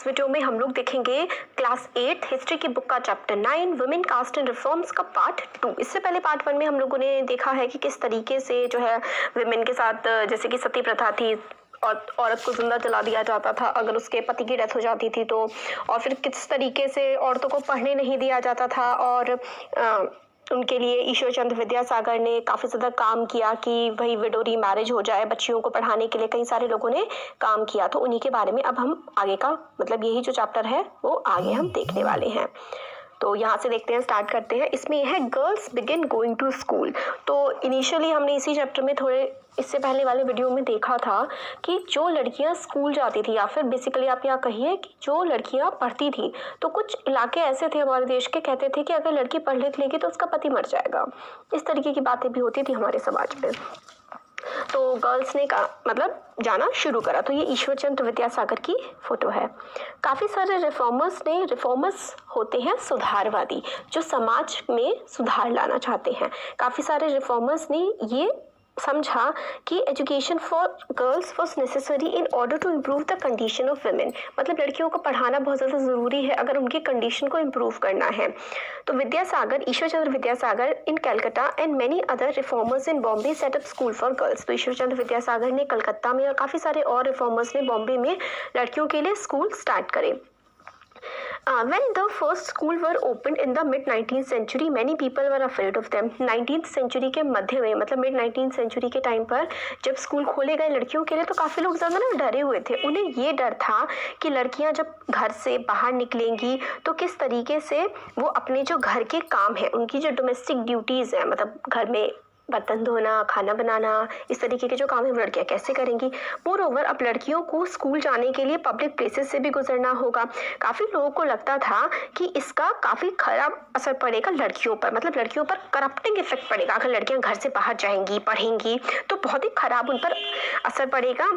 इस वीडियो में हम लोग देखेंगे क्लास 8 हिस्ट्री की बुक का chapter 9 women caste and reforms का पार्ट 2। इससे पहले पार्ट 1 में हम लोगों ने देखा है कि किस तरीके से जो है वुमेन के साथ जैसे कि सती प्रथा थी और औरत को जिंदा जला दिया जाता था अगर उसके पति की डेथ हो जाती थी तो, और फिर किस तरीके से औरतों को पढ़ने नहीं दिया जाता था और उनके लिए ईश्वर चंद्र विद्यासागर ने काफ़ी ज़्यादा काम किया कि भाई विडो मैरिज हो जाए, बच्चियों को पढ़ाने के लिए कई सारे लोगों ने काम किया। तो उन्हीं के बारे में अब हम आगे का मतलब यही जो चैप्टर है वो आगे हम देखने वाले हैं। तो यहाँ से देखते हैं, स्टार्ट करते हैं। इसमें यह है girls begin going to school. तो इनिशियली हमने इसी चैप्टर में थोड़े इससे पहले वाले वीडियो में देखा था कि जो लड़कियां स्कूल जाती थी या फिर बेसिकली आप यहाँ कहिए कि जो लड़कियां पढ़ती थी, तो कुछ इलाके ऐसे थे हमारे देश के, कहते थे कि अगर लड़की पढ़ लिख लेगी तो उसका पति मर जाएगा। इस तरीके की बातें भी होती थी हमारे समाज में। तो गर्ल्स ने मतलब जाना शुरू करा। तो ये ईश्वर चंद्र विद्यासागर की फोटो है। काफ़ी सारे रिफॉर्मर्स होते हैं सुधारवादी, जो समाज में सुधार लाना चाहते हैं। काफ़ी सारे रिफॉर्मर्स ने ये समझा कि education for girls was necessary in order to improve the condition of women. मतलब लड़कियों को पढ़ाना बहुत ज़्यादा ज़रूरी है अगर उनकी कंडीशन को इम्प्रूव करना है। तो Vidyasagar, Ishwar Chandra Vidyasagar in Calcutta and many other reformers in Bombay set up school for girls. तो ईश्वर चंद्र विद्यासागर ने कलकत्ता में और काफ़ी सारे और रिफॉर्मर्स ने बॉम्बे में लड़कियों के लिए स्कूल स्टार्ट करे। When the first school were opened in the mid 19th century, many people were afraid of them. 19th century के मध्य में मतलब मिड 19th century के टाइम पर जब स्कूल खोले गए लड़कियों के लिए तो काफ़ी लोग ज़्यादा ना डरे हुए थे। उन्हें ये डर था कि लड़कियां जब घर से बाहर निकलेंगी तो किस तरीके से वो अपने जो घर के काम हैं, उनकी जो डोमेस्टिक ड्यूटीज़ हैं, मतलब घर में बर्तन धोना, खाना बनाना, इस तरीके के जो काम है वो लड़कियाँ कैसे करेंगी। मोर ओवर अब लड़कियों को स्कूल जाने के लिए पब्लिक प्लेसेस से भी गुजरना होगा। काफ़ी लोगों को लगता था कि इसका काफ़ी खराब असर पड़ेगा लड़कियों पर, मतलब लड़कियों पर करप्टिंग इफेक्ट पड़ेगा। अगर लड़कियाँ घर से बाहर जाएंगी, पढ़ेंगी तो बहुत ही खराब उन पर असर पड़ेगा।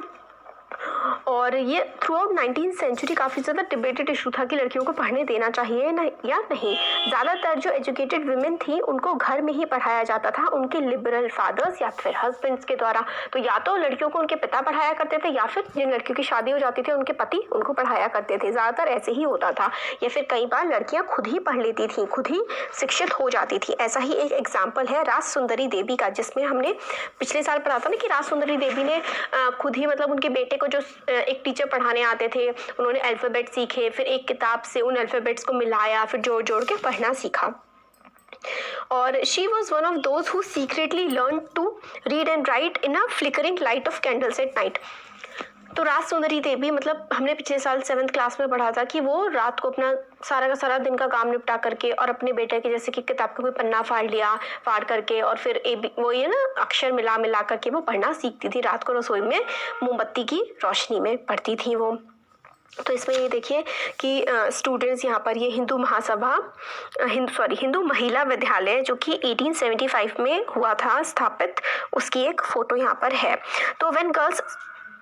और ये थ्रू आउट 19th सेंचुरी काफ़ी ज़्यादा डिबेटेड इशू था कि लड़कियों को पढ़ने देना चाहिए या नहीं। ज़्यादातर जो एजुकेटेड वुमेन थी उनको घर में ही पढ़ाया जाता था उनके लिबरल फादर्स या फिर हस्बैंड्स के द्वारा। तो या तो लड़कियों को उनके पिता पढ़ाया करते थे या फिर जिन लड़कियों की शादी हो जाती थी उनके पति उनको पढ़ाया करते थे। ज़्यादातर ऐसे ही होता था, या फिर कई बार लड़कियाँ खुद ही पढ़ लेती थी, खुद ही शिक्षित हो जाती थी। ऐसा ही एक एग्जाम्पल है राज सुंदरी देवी का, जिसमें हमने पिछले साल पढ़ा था ना कि राज सुंदरी देवी ने खुद ही मतलब उनके बेटे को जो एक टीचर पढ़ाने आते थे, उन्होंने अल्फ़ाबेट सीखे, फिर एक किताब से उन अल्फ़ाबेट्स को मिलाया, फिर जोड़ जोड़ के पढ़ना सीखा। और she was one of those who secretly learn to read and write in a flickering light of candles at night. तो राज सुंदरी देवी मतलब हमने पिछले साल 7th क्लास में पढ़ा था कि वो रात को अपना सारा का सारा दिन का काम निपटा करके और अपने बेटे के जैसे कि किताब का कोई पन्ना फाड़ करके और फिर वो ये ना अक्षर मिला करके वो पढ़ना सीखती थी। रात को रसोई में मोमबत्ती की रोशनी में पढ़ती थी वो। तो इसमें ये देखिए कि स्टूडेंट्स यहाँ पर ये हिंदू महिला विद्यालय जो कि 1875 में हुआ था स्थापित, उसकी एक फ़ोटो यहाँ पर है। तो when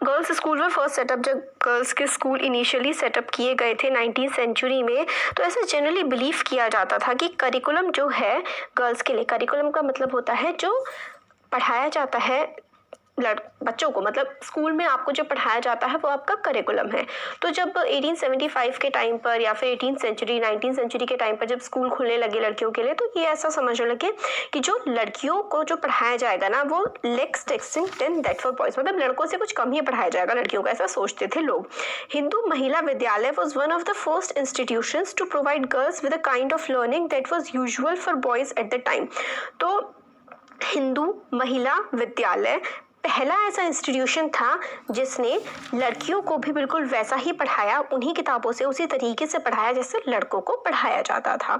girls school were first setup, जब गर्ल्स के स्कूल इनिशियली सेटअप किए गए थे 19th सेंचुरी में, तो ऐसा जनरली बिलीव किया जाता था कि करिकुलम जो है गर्ल्स के लिए, करिकुलम का मतलब होता है जो पढ़ाया जाता है बच्चों को, मतलब स्कूल में आपको जो पढ़ाया जाता है वो आपका करिकुलम है। तो जब 1875 के टाइम पर या फिर 18th सेंचुरी 19th सेंचुरी के टाइम पर जब स्कूल खुलने लगे लड़कियों के लिए, तो ये ऐसा समझने लगे कि जो लड़कियों को जो पढ़ाया जाएगा ना वो less taxing 10 that for boys, मतलब लड़कों से कुछ कम ही पढ़ाया जाएगा लड़कियों को, ऐसा सोचते थे लोग। Hindu Mahila Vidyalaya was one of the first institutions to provide girls with a kind of learning that was usual for boys at the time. तो हिंदू महिला विद्यालय पहला ऐसा इंस्टीट्यूशन था जिसने लड़कियों को भी बिल्कुल वैसा ही पढ़ाया, उन्हीं किताबों से उसी तरीके से पढ़ाया जैसे लड़कों को पढ़ाया जाता था।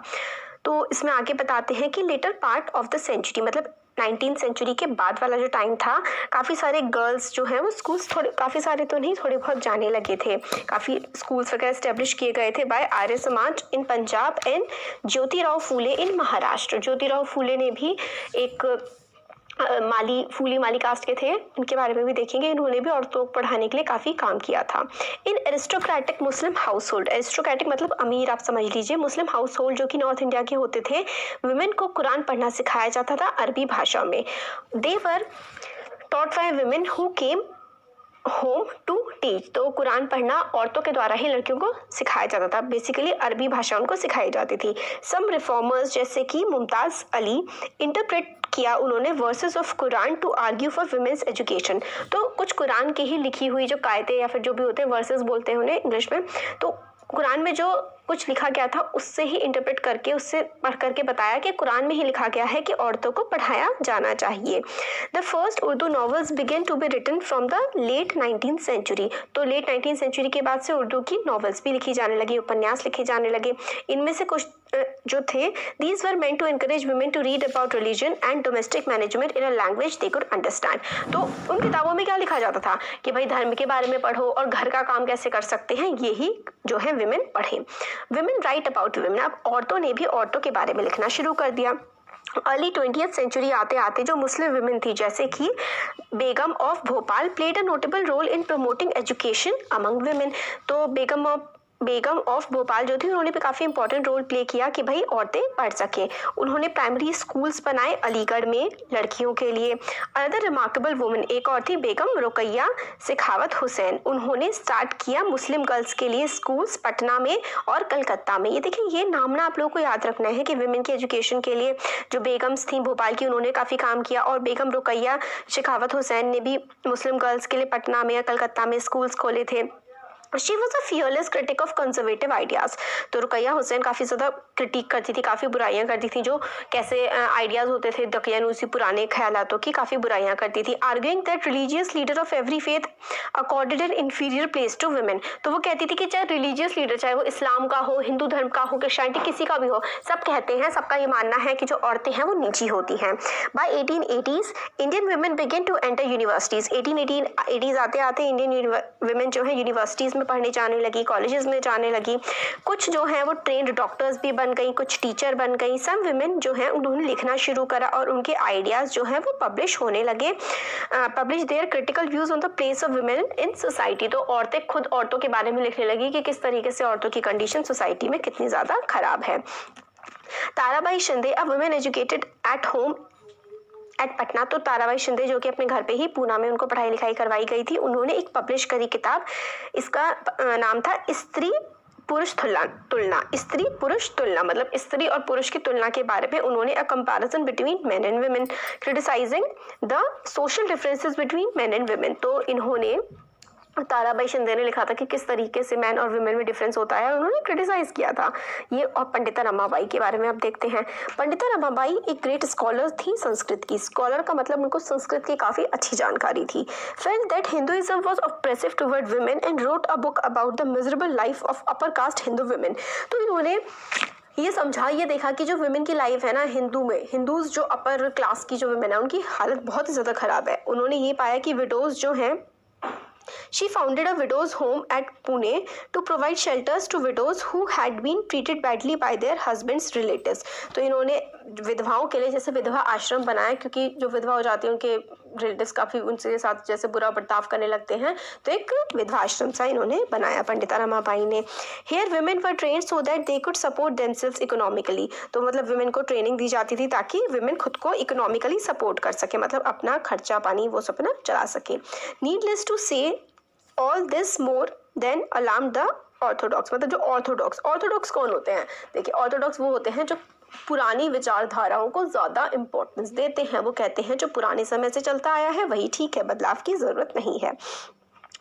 तो इसमें आगे बताते हैं कि later part of the century, मतलब 19th सेंचुरी के बाद वाला जो टाइम था, काफ़ी सारे गर्ल्स जो हैं वो स्कूल्स काफ़ी सारे तो नहीं, थोड़े बहुत जाने लगे थे। काफ़ी स्कूल्स वगैरह इस्टेब्लिश किए गए थे bye Arya Samaj in Punjab and Jyotirao Phule इन महाराष्ट्र। ज्योतिराव फूले ने भी एक फूली माली कास्ट के थे, इनके बारे में भी देखेंगे। इन्होंने भी औरतों को पढ़ाने के लिए काफ़ी काम किया था। इन एरिस्टोक्रेटिक मुस्लिम हाउस होल्ड, एरिस्टोक्रेटिक मतलब अमीर आप समझ लीजिए, मुस्लिम हाउस होल्ड जो कि नॉर्थ इंडिया के होते थे, वुमेन को कुरान पढ़ना सिखाया जाता था अरबी भाषा में। They were taught by women who came home to teach, तो कुरान पढ़ना औरतों के द्वारा ही लड़कियों को सिखाया जाता था। बेसिकली अरबी भाषा उनको सिखाई जाती थी। सम रिफॉर्मर्स जैसे कि मुमताज़ अली इंटरप्रेट किया उन्होंने verses of Quran to argue for women's education. तो कुछ कुरान की ही लिखी हुई जो कायदे या फिर जो भी होते हैं, वर्सेस बोलते हैं उन्हें इंग्लिश में, तो कुरान में जो कुछ लिखा गया था उससे ही इंटरप्रेट करके, उससे पढ़ करके बताया कि कुरान में ही लिखा गया है कि औरतों को पढ़ाया जाना चाहिए। The first Urdu novels began to be written from the late 19th century, तो लेट 19th सेंचुरी के बाद से उर्दू की नॉवेल्स भी लिखी जाने लगी, उपन्यास लिखे जाने लगे। इनमें से कुछ जो थे, these were meant to encourage women to read about religion and domestic management in a language they could understand. तो उन किताबों में क्या लिखा जाता था कि भाई धर्म के बारे में पढ़ो और घर का काम कैसे कर सकते हैं, यही जो है विमेन पढ़े। विमेन राइट अबाउट विमेन, अब औरतों ने भी औरतों के बारे में लिखना शुरू कर दिया। अर्ली 20th सेंचुरी आते आते जो मुस्लिम विमेन थी जैसे कि Begum of Bhopal played a notable role in promoting education among women. तो बेगम ऑफ भोपाल जो थी उन्होंने भी काफ़ी इंपॉर्टेंट रोल प्ले किया कि भाई औरतें पढ़ सकें। उन्होंने प्राइमरी स्कूल्स बनाए अलीगढ़ में लड़कियों के लिए। अनदर रिमार्केबल वुमेन एक और थी बेगम रुकैया सिखावत हुसैन, उन्होंने स्टार्ट किया मुस्लिम गर्ल्स के लिए स्कूल्स पटना में और कलकत्ता में। ये देखिए, ये नाम ना आप लोगों को याद रखना है कि विमेन की एजुकेशन के लिए जो बेगम्स थी भोपाल की उन्होंने काफ़ी काम किया, और बेगम रुकैया सिखावत हुसैन ने भी मुस्लिम गर्ल्स के लिए पटना में या कलकत्ता में स्कूल्स खोले थे। She was a fearless critic of conservative ideas, तो रुकैया हुसैन काफ़ी ज़्यादा क्रिटिक करती थी, काफ़ी बुराइयां करती थी, जो कैसे आइडियाज़ होते थे दकियानूसी पुराने ख्यालातों की काफ़ी बुराइयां करती थी। Arguing that religious leader of every faith accorded an inferior place to women, तो वो कहती थी कि चाहे रिलीजियस लीडर, चाहे वो इस्लाम का हो, हिंदू धर्म का हो, क्रिश्चियनिटी किसी का भी हो, सब कहते हैं, सबका ये मानना है कि जो औरतें हैं वो नीची होती हैं। By 1880s Indian women began to enter universities. 1880s आते आते इंडियन वुमेन जो है यूनिवर्सिटीज़ में पढ़ने जाने लगी, कॉलेजेस में जाने लगी। कुछ जो है वो ट्रेंड डॉक्टर्स भी बन गई, कुछ टीचर बन गई। सम वुमेन जो है उन्होंने लिखना शुरू करा और उनके आइडियाज़ जो है वो पब्लिश होने लगे। Publish there critical views on the place of women in society, तो औरतें खुद औरतों के बारे में लिखने लगी कि किस तरीके से औरतों की कंडीशन सोसाइटी में कितनी ज़्यादा खराब है। Tarabai Shinde, a women educated at home at Patna, तो ताराबाई शिंदे जो कि अपने घर पे ही पूना में उनको पढ़ाई लिखाई करवाई गई थी, उन्होंने एक पब्लिश करी किताब, इसका नाम था स्त्री पुरुष तुलना। स्त्री पुरुष तुलना मतलब स्त्री और पुरुष की तुलना के बारे में उन्होंने a comparison between men and women criticising the social differences between men and women. तो इन्होंने ताराबाई शिंदे ने लिखा था कि किस तरीके से मैन और वुमेन में डिफरेंस होता है, उन्होंने क्रिटिसाइज किया था ये। और पंडिता रमाबाई के बारे में आप देखते हैं। पंडिता रमाबाई एक ग्रेट स्कॉलर थी संस्कृत की। स्कॉलर का मतलब उनको संस्कृत की काफ़ी अच्छी जानकारी थी। Felt that Hinduism was oppressive toward women and wrote a book about the miserable life of upper caste Hindu women. तो इन्होंने ये समझा, ये देखा कि जो वुमेन की लाइफ है ना हिंदूज जो अपर क्लास की जो वुमेन है उनकी हालत बहुत ही ज़्यादा ख़राब है। उन्होंने ये पाया कि विडोज जो हैं, she founded a widows home at Pune to provide shelters to widows who had been treated badly by their husbands' relatives। तो इन्होंने विधवाओं के लिए जैसे विधवा आश्रम बनाया, क्योंकि जो विधवा हो जाती है उनके रिलेटिव्स काफ़ी उनके साथ जैसे बुरा बर्ताव करने लगते हैं, तो एक विधवा आश्रम सा इन्होंने बनाया पंडिता रमाबाई ने। Here women were trained so that they could support themselves economically, तो मतलब वुमेन को ट्रेनिंग दी जाती थी ताकि वुमेन खुद को इकोनॉमिकली सपोर्ट कर सके, मतलब अपना खर्चा पानी वो सब ना चला सके। नीडलेस टू से all this more than alarm the Orthodox, मतलब जो ऑर्थोडॉक्स कौन होते हैं? देखिए, ऑर्थोडॉक्स वो होते हैं जो पुरानी विचारधाराओं को ज़्यादा इम्पोर्टेंस देते हैं। वो कहते हैं जो पुराने समय से चलता आया है वही ठीक है, बदलाव की ज़रूरत नहीं है।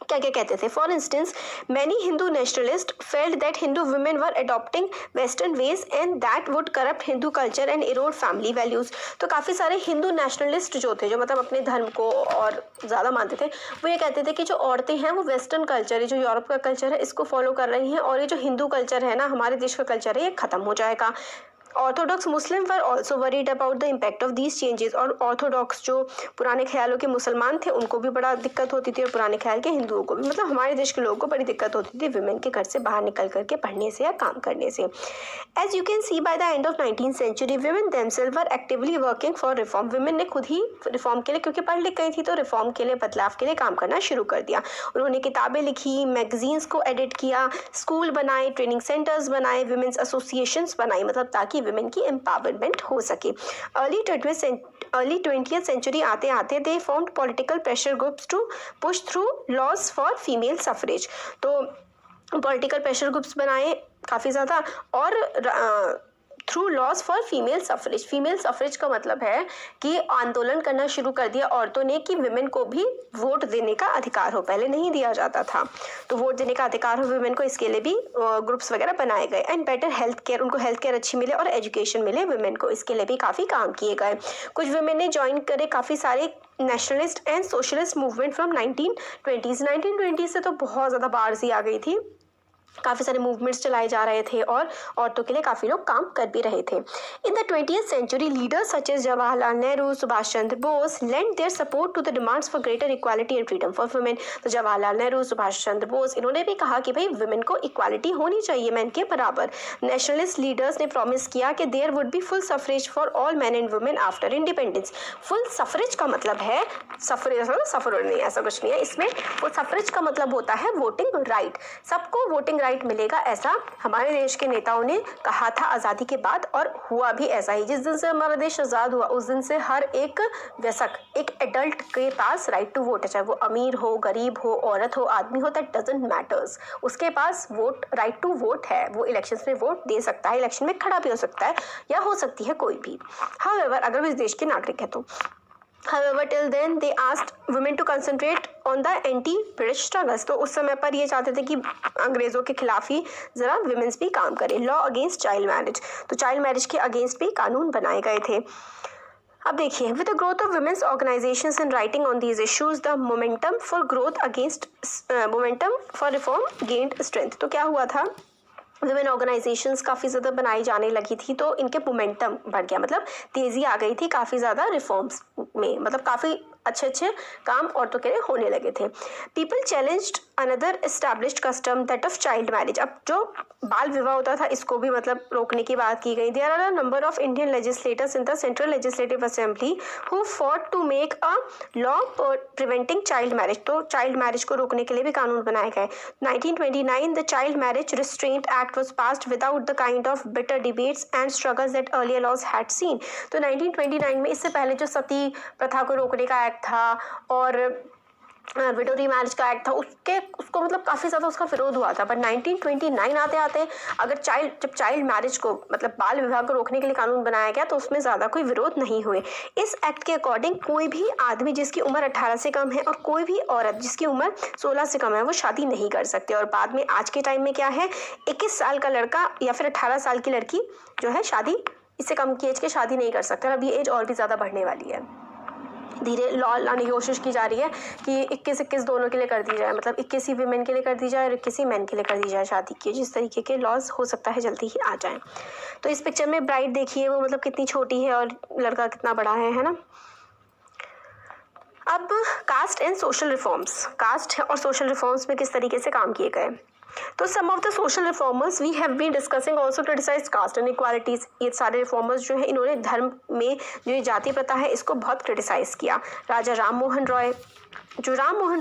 क्या क्या कहते थे? For instance many Hindu nationalist felt that Hindu women were adopting western ways and that would corrupt Hindu culture and erode family values. तो काफ़ी सारे हिंदू नेशनलिस्ट जो थे, जो मतलब अपने धर्म को और ज़्यादा मानते थे, वो ये कहते थे कि जो औरतें हैं वो वेस्टर्न कल्चर है, जो यूरोप का कल्चर है, इसको फॉलो कर रही हैं, और ये जो हिंदू कल्चर है ना, हमारे देश का कल्चर है, ये ख़त्म हो जाएगा। Orthodox Muslim were also worried about the impact of these changes, और ऑर्थोडॉक्स जो पुराने ख्यालों के मुसलमान थे उनको भी बड़ा दिक्कत होती थी, और पुराने ख्याल के हिंदुओं को भी, मतलब हमारे देश के लोगों को बड़ी दिक्कत होती थी वुमेन के घर से बाहर निकल करके पढ़ने से या काम करने से। As you can see by the end of 19th century women themselves were actively working for reform. Women ने खुद ही रिफॉर्म के लिए, क्योंकि पढ़ लिख गई थी, तो रिफॉर्म के लिए, बदलाव के लिए काम करना शुरू कर दिया। उन्होंने किताबें लिखी, मैगजीन्स को एडिट किया, स्कूल बनाए, ट्रेनिंग सेंटर्स बनाए, वुमेन्स एसोसिएशंस बनाई, मतलब ताकि वुमेन की एम्पावरमेंट हो सके। अर्ली अर्ली 20th सेंचुरी आते आते they formed political pressure groups to push through laws for female suffrage. तो पॉलिटिकल प्रेशर ग्रुप्स बनाए काफ़ी ज़्यादा और through laws for female suffrage. Female suffrage का मतलब है कि आंदोलन करना शुरू कर दिया औरतों ने कि विमेन को भी वोट देने का अधिकार हो, पहले नहीं दिया जाता था, तो वोट देने का अधिकार हो विमेन को, इसके लिए भी ग्रुप्स वगैरह बनाए गए। एंड बेटर हेल्थ केयर, उनको हेल्थ केयर अच्छी मिले और एजुकेशन मिले विमेन को, इसके लिए भी काफ़ी काम किए गए। कुछ विमेन ने ज्वाइन करे काफ़ी सारे nationalist and socialist movement from 1920s। 1920 से तो बहुत ज़्यादा बाढ़ सी आ गई थी, काफ़ी सारे मूवमेंट्स चलाए जा रहे थे और औरतों के लिए काफ़ी लोग काम कर भी रहे थे। In the 20th century leaders such as Jawaharlal Nehru, Subhash Chandra Bose lend their support to the demands for greater equality and freedom for women. तो जवाहरलाल नेहरू, सुभाष चंद्र बोस, इन्होंने भी कहा कि भाई वुमेन को इक्वालिटी होनी चाहिए मैन के बराबर। नेशनलिस्ट लीडर्स ने प्रॉमिस किया कि there would be full suffrage for all men and women after independence. Full suffrage का मतलब है सफरेज नहीं, ऐसा कुछ नहीं है इसमें। फुल सफरेज का मतलब होता है वोटिंग राइट, सबको वोटिंग राइट मिलेगा, ऐसा हमारे देश के नेताओं ने कहा था आज़ादी के बाद, और हुआ भी ऐसा ही। जिस दिन से हमारा देश आज़ाद हुआ उस दिन से हर एक वयस्क, एक एडल्ट के पास राइट टू वोट है, चाहे वो अमीर हो, गरीब हो, औरत हो, आदमी हो, दैट डजंट मैटर्स, उसके पास वोट, राइट टू वोट है, वो इलेक्शंस में वोट दे सकता है, इलेक्शन में खड़ा भी हो सकता है या हो सकती है कोई भी। हाउएवर अगर वो इस देश के नागरिक है तो। However, till then they asked women to concentrate on the anti-British struggles। तो उस समय पर ये चाहते थे कि अंग्रेज़ों के खिलाफ ही ज़रा विमेंस भी काम करें। लॉ अगेंस्ट चाइल्ड मैरिज, तो चाइल्ड मैरिज के अगेंस्ट भी कानून बनाए गए थे। अब देखिए, with the growth of women's organisations and writing on these issues the momentum for reform gained strength. तो क्या हुआ था, विमेन ऑर्गेनाइजेशंस काफ़ी ज़्यादा बनाई जाने लगी थी, तो इनके मोमेंटम बढ़ गया, मतलब तेज़ी आ गई थी काफ़ी ज़्यादा रिफॉर्म्स में, मतलब काफ़ी अच्छे अच्छे काम औरतों के लिए होने लगे थे। People challenged another established custom that of child marriage. अब जो बाल विवाह होता था इसको भी मतलब रोकने की बात की गई। There are a number of Indian legislators in the central legislative assembly who fought to make a law preventing child marriage. तो चाइल्ड मैरिज को रोकने के लिए भी कानून बनाए गए। 1929 the child marriage restraint act was passed without the kind of bitter debates and struggles that earlier laws had seen। तो 1929 में, इससे पहले जो सती प्रथा को रोकने का एक्ट था और विडो रीमैरिज का एक्ट था, उसको मतलब काफ़ी ज़्यादा उसका विरोध हुआ था। बट 1929 आते आते जब चाइल्ड मैरिज को मतलब बाल विवाह को रोकने के लिए कानून बनाया गया तो उसमें ज़्यादा कोई विरोध नहीं हुए। इस एक्ट के अकॉर्डिंग कोई भी आदमी जिसकी उम्र 18 से कम है और कोई भी औरत जिसकी उम्र 16 से कम है वो शादी नहीं कर सकते। और बाद में आज के टाइम में क्या है, 21 साल का लड़का या फिर 18 साल की लड़की जो है शादी, इससे कम की एज के शादी नहीं कर सकते। और अब ये एज और भी ज़्यादा बढ़ने वाली है। धीरे लॉ लाने की कोशिश की जा रही है कि 21 दोनों के लिए कर दी जाए, मतलब 21 ही वीमेन के लिए कर दी जाए और 21 ही मैन के लिए कर दी जाए शादी की। जिस तरीके के लॉज हो सकता है जल्दी ही आ जाएं। तो इस पिक्चर में ब्राइड देखिए, वो मतलब कितनी छोटी है और लड़का कितना बड़ा है ना। अब caste and social reforms, caste और सोशल रिफॉर्म्स में किस तरीके से काम किए गए। तो some of the social reformers we have been discussing also criticise caste inequalities. ये सारे रिफॉर्मर्स जो है इन्होंने धर्म में जो ये जाति प्रथा है इसको बहुत क्रिटिसाइज किया। Raja Ram Mohan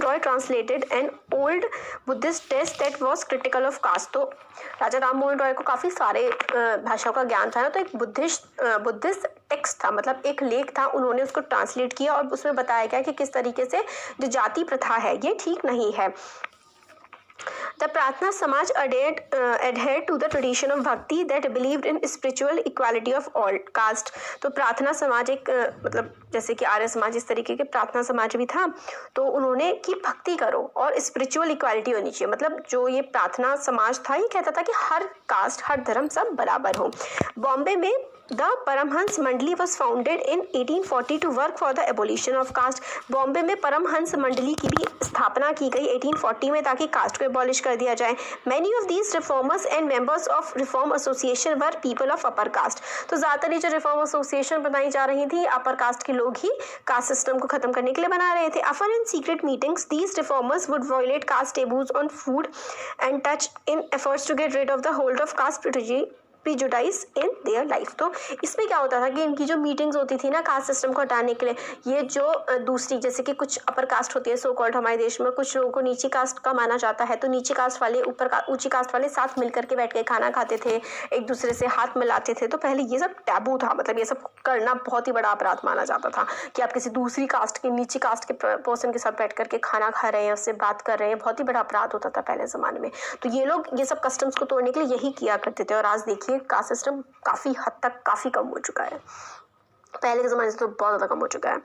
Roy translated an old Buddhist text that was critical of caste. तो राजा राम मोहन रॉय को काफ़ी सारे भाषाओं का ज्ञान था ना, तो एक बुद्धिस्ट टेक्स्ट था, मतलब एक लेख था, उन्होंने उसको ट्रांसलेट किया और उसमें बताया गया कि किस तरीके से जो जाति प्रथा है ये ठीक नहीं है। The प्रार्थना समाज adhered to the tradition of bhakti that believed in spiritual equality of all caste। तो प्रार्थना समाज एक मतलब जैसे कि आर्य समाज इस तरीके के प्रार्थना समाज भी था, तो उन्होंने कि भक्ति करो और स्पिरिचुअल इक्वालिटी होनी चाहिए। मतलब जो ये प्रार्थना समाज था ये कहता था कि हर कास्ट, हर धर्म सब बराबर हो। बॉम्बे में the Paramhansa Mandali was founded in 1840 to work for the abolition of caste. Bombay में परमहंस मंडली की भी स्थापना की गई 1840 में, ताकि कास्ट को एबॉलिश कर दिया जाए। Many of these reformers and members of reform association were people of upper caste. तो ज़्यादातर ये जो रिफॉर्म एसोसिएशन बनाई जा रही थी अपर कास्ट के लोग ही कास्ट सिस्टम को खत्म करने के लिए बना रहे थे। Often in secret meetings these reformers would violate caste taboos on food and touch in efforts to get rid of the hold of caste privilege prejudice in their life. तो इसमें क्या होता था कि इनकी जो मीटिंग्स होती थी ना कास्ट सिस्टम को हटाने के लिए, ये जो दूसरी जैसे कि कुछ अपर कास्ट होती है सो कॉल्ड हमारे देश में, कुछ लोगों को नीची कास्ट का माना जाता है, तो नीची कास्ट वाले ऊंची कास्ट वाले साथ मिलकर के बैठ के खाना खाते थे, एक दूसरे से हाथ मिलाते थे। तो पहले ये सब टैबू था, मतलब ये सब करना बहुत ही बड़ा अपराध माना जाता था कि आप किसी दूसरी कास्ट के नीची कास्ट के पर्सन के साथ बैठ करके खाना खा रहे हैं, उससे बात कर रहे हैं, बहुत ही बड़ा अपराध होता था पहले ज़माने में। तो ये लोग ये सब कस्टम्स को तोड़ने के लिए यही किया करते थे। और आज देखिए कास्ट सिस्टम काफ़ी हद तक काफ़ी कम हो चुका है, पहले के ज़माने से तो बहुत ज़्यादा कम हो चुका है।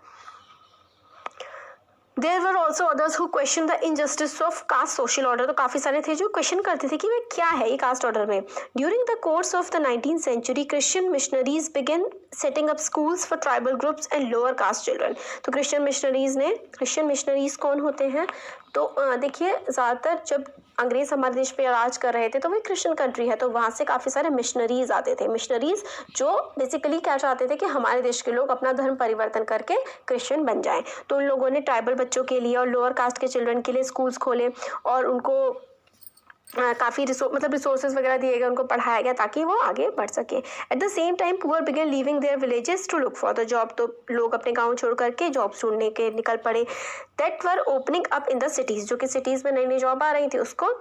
There were also others who questioned the injustice of caste social order। तो काफ़ी सारे थे जो क्वेश्चन करते थे कि वे क्या है ये कास्ट ऑर्डर में। During the course of the 19th century, Christian missionaries began setting up schools for tribal groups and lower caste children। तो क्रिश्चियन मिशनरीज कौन होते हैं? तो देखिए ज़्यादातर जब अंग्रेज़ हमारे देश पे राज कर रहे थे तो वही क्रिश्चियन कंट्री है, तो वहाँ से काफ़ी सारे मिशनरीज आते थे। मिशनरीज जो बेसिकली क्या चाहते थे कि हमारे देश के लोग अपना धर्म परिवर्तन करके क्रिश्चियन बन जाएं। तो उन लोगों ने ट्राइबल बच्चों के लिए और लोअर कास्ट के चिल्ड्रन के लिए स्कूल्स खोले और उनको काफ़ी रिसोर्सेज वगैरह दिए गए, उनको पढ़ाया गया ताकि वो आगे बढ़ सके। At the same time poor began leaving their villages to look for the job. तो लोग अपने गाँव छोड़ करके जॉब ढूंढने के निकल पड़े। That were opening up in the cities. जो कि सिटीज़ में नई नई जॉब आ रही थी, उसको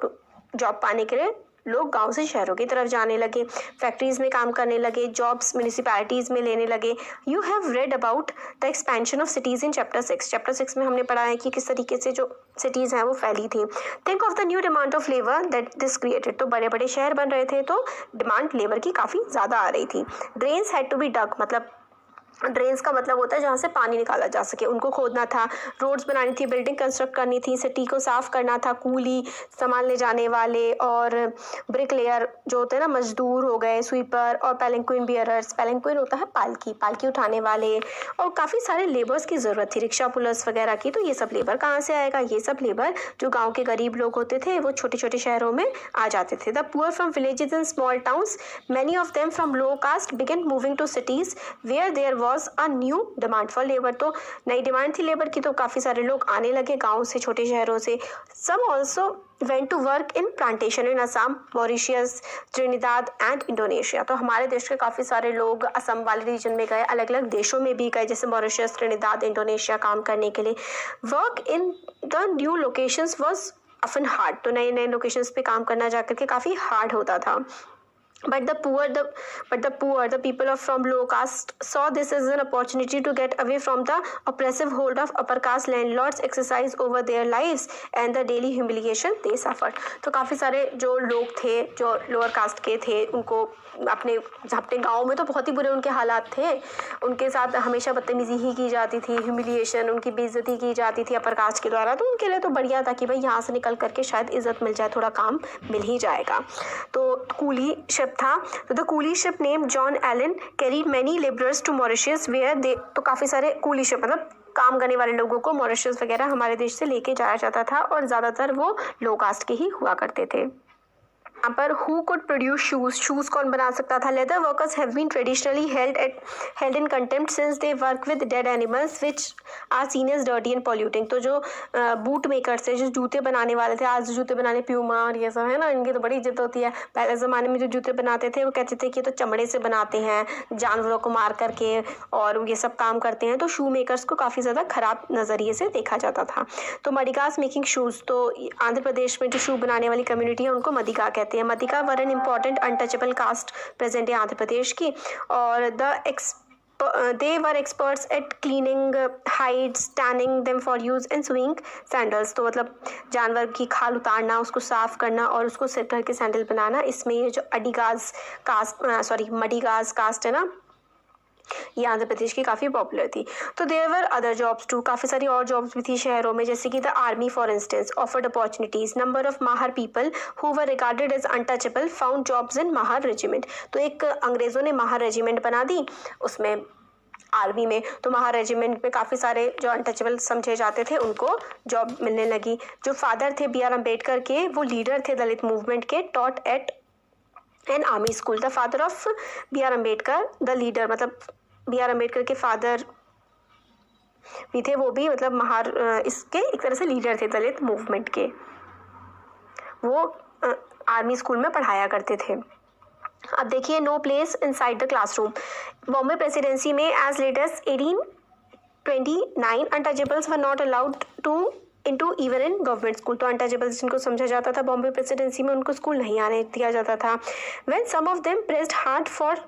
जॉब पाने के लिए लोग गांव से शहरों की तरफ जाने लगे, फैक्ट्रीज में काम करने लगे, जॉब्स म्यूनिसिपैलिटीज़ में लेने लगे। You have read about the expansion of cities in chapter 6। Chapter 6 में हमने पढ़ा है कि किस तरीके से जो सिटीज़ हैं वो फैली थी। Think of the new demand of labour that this created. तो बड़े बड़े शहर बन रहे थे तो डिमांड लेबर की काफ़ी ज़्यादा आ रही थी। ड्रेन्स हैड टू बी डग। मतलब ड्रेन्स का मतलब होता है जहाँ से पानी निकाला जा सके, उनको खोदना था। रोड्स बनानी थी, बिल्डिंग कंस्ट्रक्ट करनी थी, सिटी को साफ करना था। कूली, सामान ले जाने वाले और ब्रिक लेयर जो होते हैं ना, मजदूर हो गए, स्वीपर और पैलेंक्विन बियरर्स। पैलेंक्विन होता है पालकी उठाने वाले, और काफ़ी सारे लेबर्स की ज़रूरत थी, रिक्शा पुलर्स वगैरह की। तो ये सब लेबर कहाँ से आएगा? ये सब लेबर जो गाँव के गरीब लोग होते थे वो छोटे छोटे शहरों में आ जाते थे। The poor from villages and small towns, many of them from low caste, began moving to cities where there was a new demand for labour. तो नई डिमांड थी लेबर की, तो काफ़ी सारे लोग आने लगे गाँव से, छोटे शहरों से। Some also went to work in plantation in Assam, Mauritius, Trinidad and Indonesia. तो हमारे देश के काफ़ी सारे लोग असम वाले रीजन में गए, अलग अलग देशों में भी गए, जैसे मॉरिशियस, ट्रिनिदाद, इंडोनेशिया काम करने के लिए। Work in the new locations was often hard. तो नए नए लोकेशंस पे काम करना जाकर के काफ़ी हार्ड होता था। But the poor, the people from low caste saw this as an opportunity to get away from the oppressive hold of upper caste landlords exercise over their lives and the daily humiliation they suffered। तो काफ़ी सारे जो लोग थे जो lower caste के थे, उनको अपने गाँव में तो बहुत ही बुरे उनके हालात थे, उनके साथ हमेशा बदतमीजी ही की जाती थी, ह्यूमिलिएशन, उनकी बेइज्जती की जाती थी अपर कास्ट के द्वारा। तो उनके लिए तो बढ़िया था कि भाई यहाँ से निकल करके शायद इज्जत मिल जाए, थोड़ा काम मिल ही जाएगा। तो कूली शिप था। तो the coolie ship name John Allen carried many labourers to Mauritius where they. तो काफ़ी सारे कूली शिप मतलब काम करने वाले लोगों को मॉरिशस वगैरह हमारे देश से लेके जाया जाता था, और ज़्यादातर वो लो कास्ट के ही हुआ करते थे। यहाँ पर हु कुड प्रोड्यूस शूज़ कौन बना सकता था? Leather workers have been traditionally held in contempt since they work with dead animals which are seen as dirty and polluting. तो जो बूट मेकर्स थे, जो जूते बनाने वाले थे, आज जूते बनाने प्यूमा और ये सब है ना, इनकी तो बड़ी इज्जत होती है। पहले ज़माने में जो जूते बनाते थे वो कहते थे कि तो चमड़े से बनाते हैं, जानवरों को मार करके, और ये सब काम करते हैं। तो शू मेकर्स को काफ़ी ज़्यादा ख़राब नज़रिए से देखा जाता था। तो मडिगास मेकिंग शूज़, तो आंध्र प्रदेश में जो शू बनाने वाली कम्युनिटी है उनको मदिगा कहते हैं। Madiga were an important untouchable caste present है आंध्र प्रदेश की, और they were experts at cleaning hides, tanning them for use and sewing sandals। तो मतलब जानवर की खाल उतारना, उसको साफ करना और उसको सिर भर के सैंडल बनाना, इसमें ये जो मडिगास कास्ट है ना, ये आंध्र प्रदेश की काफ़ी पॉपुलर थी। तो there were other jobs too, काफ़ी सारी और जॉब्स भी थी शहरों में, जैसे कि the army for instance offered opportunities. Number of Mahar people who were regarded as untouchable found jobs in Mahar regiment. तो एक अंग्रेज़ों ने माहर रेजिमेंट बना दी उसमें आर्मी में, तो माहर रेजिमेंट में काफ़ी सारे जो अनटचेबल समझे जाते थे उनको जॉब मिलने लगी। जो फादर थे बी आर अम्बेडकर के, वो लीडर थे दलित मूवमेंट के, taught at an army school. The father of B R Ambedkar, the leader, मतलब बी आर अम्बेडकर के फादर भी थे, वो भी मतलब इसके एक तरह से लीडर थे दलित मूवमेंट के। वो आर्मी स्कूल में पढ़ाया करते थे। अब देखिए no place inside the classroom. Bombay presidency में as late as 1829 untouchables were not allowed to into even in government school. तो अनटचेबल्स जिनको समझा जाता था बॉम्बे प्रेसिडेंसी में, उनको स्कूल नहीं आने दिया जाता था। When some of them pressed hard for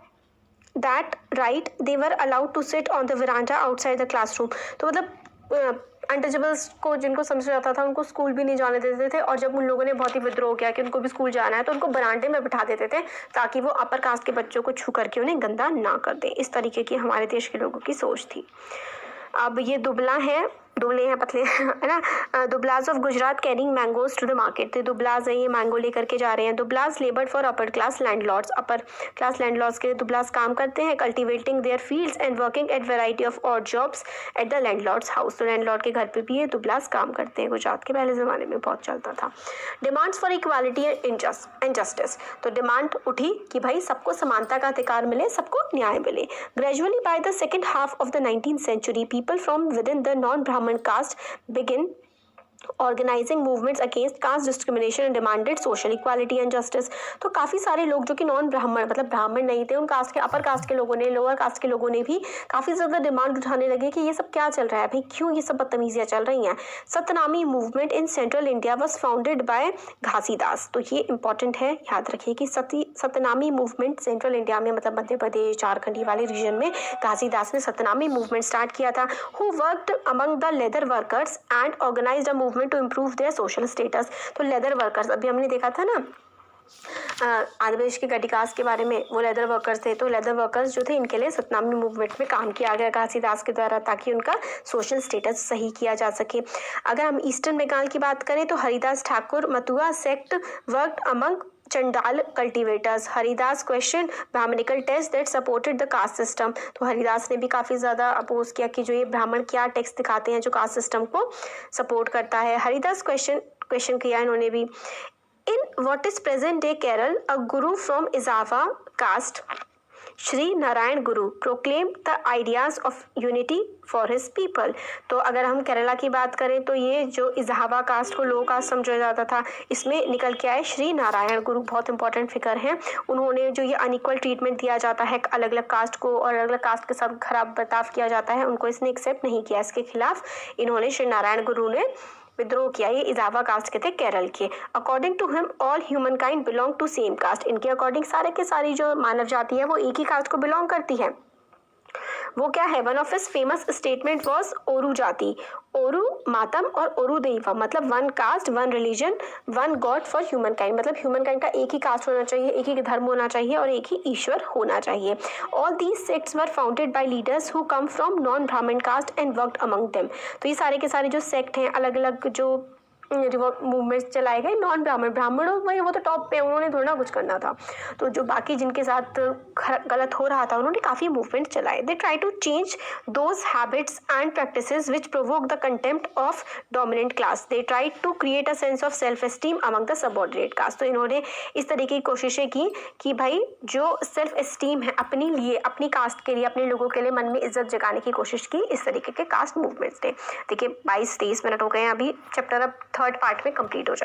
that right they were allowed to sit on the verandah outside the classroom. तो मतलब अनटचेबल्स को जिनको समझा जाता था उनको स्कूल भी नहीं जाने देते थे, और जब उन लोगों ने बहुत ही विद्रोह किया कि उनको भी स्कूल जाना है तो उनको बरामदे में बिठा देते थे ताकि वो अपर कास्ट के बच्चों को छू करके उन्हें गंदा ना कर दें। इस तरीके की हमारे देश के लोगों की सोच थी। अब ये दुबले हैं पतले है ना। Dublas of Gujarat carrying mangoes to the market. तो दुबलाज है, ये मैंगो लेकर के जा रहे हैं। Dublas laboured for upper class landlords. Upper class landlords के दुबलाज काम करते हैं, cultivating their fields and working at variety of odd jobs at the landlords house. तो लैंडलॉर्ड के घर पे भी ये दुबलाज काम करते हैं। गुजरात के पहले ज़माने में बहुत चलता था। Demands for equality and justice. तो डिमांड उठी कि भाई सबको समानता का अधिकार मिले, सबको न्याय मिले। Gradually by the second half of the 19th century people from with in the non Brahmin caste begin organising movements against caste discrimination and demanded social equality and justice. तो काफ़ी सारे लोग जो कि नॉन ब्राह्मण मतलब ब्राह्मण नहीं थे, उन कास्ट के अपर कास्ट के लोगों ने, लोअर कास्ट के लोगों ने भी काफ़ी ज़्यादा डिमांड उठाने लगे कि ये सब क्या चल रहा है भाई, क्यों ये सब बदतमीजियाँ चल रही हैं। Satnami movement in central India was founded by Ghasidas. तो ये इंपॉर्टेंट है, याद रखिए कि सतनामी मूवमेंट सेंट्रल इंडिया में मतलब मध्य प्रदेश झारखंड वाले रीजन में घासीदास ने सतनामी मूवमेंट स्टार्ट किया था। Who worked among the leather workers and organised a movement to improve their social status. तो लेदर वर्कर्स अभी हमने देखा था ना आंध्र प्रदेश के गटिकास के बारे में, वो लेदर वर्कर्स थे। तो लेदर वर्कर्स जो थे इनके लिए सतनामी मूवमेंट में काम किया गया घासीदास के द्वारा ताकि उनका सोशल स्टेटस सही किया जा सके। अगर हम ईस्टर्न बंगाल की बात करें तो Haridas Thakur Matua sect worked among Chandala cultivators. Haridas question Brahmanical text that supported the caste system. तो हरिदास ने भी काफ़ी ज़्यादा अपोज किया कि जो ये ब्राह्मण क्या टेक्स्ट दिखाते हैं जो कास्ट सिस्टम को सपोर्ट करता है। हरिदास क्वेश्चन किया इन्होंने भी। In what is present day Kerala a guru from Ezhava caste Shri Narayana Guru proclaim the ideas of unity for his people. तो अगर हम केरला की बात करें तो ये जो इजावा कास्ट को लो कास्ट समझा जाता था, इसमें निकल के आए श्री नारायण गुरु, बहुत इंपॉर्टेंट फिगर हैं। उन्होंने जो ये अनइक्वल ट्रीटमेंट दिया जाता है अलग अलग कास्ट को और अलग अलग कास्ट के साथ खराब बर्ताव किया जाता है, उनको इसने एक्सेप्ट नहीं किया। इसके खिलाफ इन्होंने श्री नारायण गुरु ने विद्रोह किया। ये इजावा कास्ट के थे केरल के। According to him all human kind belong to same caste. इनके अकॉर्डिंग सारे के सारी जो मानव जाति है वो एक ही कास्ट को बिलोंग करती है। वो क्या है, one of his famous statement was oru jati, oru matam और ओरू दैवा, मतलब one caste one religion one god for humankind. मतलब ह्यूमन काइंड का एक ही कास्ट होना चाहिए, एक ही धर्म होना चाहिए और एक ही ईश्वर होना चाहिए। All these sects were founded by leaders who come from non Brahmin caste and worked among them. तो ये सारे के सारे जो सेक्ट हैं, अलग अलग जो मूवमेंट्स चलाए गए नॉन ब्राह्मणों में, वो तो टॉप पे, उन्होंने थोड़ा कुछ करना था। तो जो बाकी जिनके साथ गलत हो रहा था उन्होंने काफ़ी मूवमेंट चलाए। They try to change those habits and practices which provoke the contempt of dominant class. They try to create a sense of self esteem among the subordinate caste. तो इन्होंने इस तरीके की कोशिशें की कि भाई जो सेल्फ एस्टीम है अपने लिए, अपनी कास्ट के लिए, अपने लोगों के लिए मन में इज्जत जगाने की कोशिश की। इस तरीके के कास्ट मूवमेंट्स थे। देखिए 22-23 मिनट हो गए हैं, अभी चैप्टर अब थर्ड पार्ट में कंप्लीट हो जाए।